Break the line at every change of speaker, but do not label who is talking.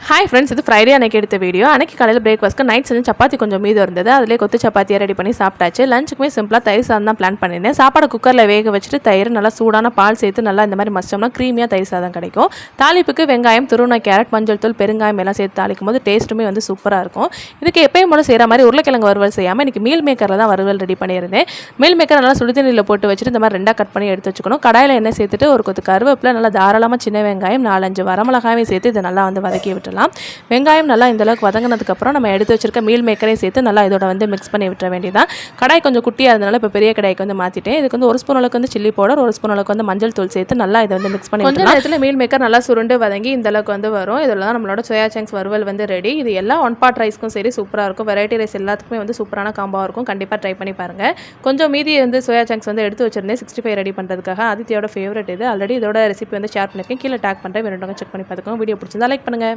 Hi friends, இது Friday அன்றைக்கி எடுத்த வீடியோ. அன்றைக்கி காலையில் பிரேக்ஃபாஸ்க்கு நைட் செஞ்சு சப்பாத்தி கொஞ்சம் மீதம் இருந்தது. அதிலே கொத்து சப்பாத்தியாக ரெடி பண்ணி சாப்பிட்டாச்சு. லஞ்சுக்குமே சிம்பிளாக தயிர் சாதம் தான் பிளான் பண்ணியிருந்தேன். சாப்பாடு குக்கரில் வேக வச்சுட்டு தயிர் நல்லா சூடான பால் சேர்த்து நல்லா இந்த மாதிரி மஸ்டம்னா க்ரீமியாக தயிர் சாதம் கிடைக்கும். தாளிப்புக்கு வெங்காயம், துருவன கேரட், மஞ்சள் தூள், பெருங்காயம் எல்லாம் சேர்த்து தாளிக்கும் போது டேஸ்ட்டுமே வந்து சூப்பராக இருக்கும். இதுக்கு எப்பயும் போல செய்கிற மாதிரி உருளைக்கிழங்கு வறுவல் செய்யாமல் இன்றைக்கி மீல் மேக்கரில் தான் வறுவல் ரெடி பண்ணியிருந்தேன். மீல் மேக்கர் நல்லா சுடுதண்ணியில் போட்டு வச்சுட்டு இந்த மாதிரி ரெண்டாக கட் பண்ணி எடுத்து வச்சுக்கணும். கடாயில் எண்ணெய் சேர்த்துட்டு ஒரு கொத்து கருவேப்பிலை, நல்லா தாராளமாக சின்ன வெங்காயம், 4-5 வரமிளகாயும் சேர்த்து இதை நல்லா வந்து வதக்கி விட்டுடலாம். வெங்காயம் நல்லா இந்த அளவுக்கு வதங்கினதுக்கப்புறம் நம்ம எடுத்து வச்சிருக்க மீல் மேக்கரையும் சேர்த்து நல்லா இதோட வந்து மிக்ஸ் பண்ணி விட்டுற வேண்டியதான். கடாய் கொஞ்சம் குட்டியாக இருந்தனால இப்போ பெரிய கடாய்க்கு வந்து மாற்றிட்டேன். இதுக்கு வந்து 1 ஸ்பூன் அளவுக்கு வந்து சில்லி பவுடர், 1 ஸ்பூன் அளவுக்கு வந்து மஞ்சள் தூள் சேர்த்து நல்லா இதை வந்து மிக்ஸ் பண்ணி கொஞ்சம் நேரத்தில் மீல் மேக்கர் நல்லா சுருண்டு வதங்கி இந்த அளவுக்கு வந்து வரும். இதில் தான் நம்மளோட சோயா சங்க்ஸ் வறுவல் வந்து ரெடி. இது எல்லா 1 பாட் ரைஸ்க்கும் சரி சூப்பராக இருக்கும். வெரைட்டி ரைஸ் எல்லாத்துக்குமே வந்து சூப்பரான காம்பாக இருக்கும். கண்டிப்பாக ட்ரை பண்ணி பாருங்கள். கொஞ்சம் மீதி வந்து சோயா சங்க்ஸ் வந்து எடுத்து வச்சிருந்தேன் 65 ரெடி பண்ணுறதுக்காக. ஆதித்யோட ஃபேவரட் இது. ஆல்ரெடி இதோட ரெசிபி வந்து ஷேர் பண்ணியிருக்கேன். கீழே டேக் பண்ணுறேன். வேணும்னு செக் பண்ணி பார்த்துக்கோங்க. வீடியோ பிடிச்சிருந்தா லைக் பண்ணுங்கள்.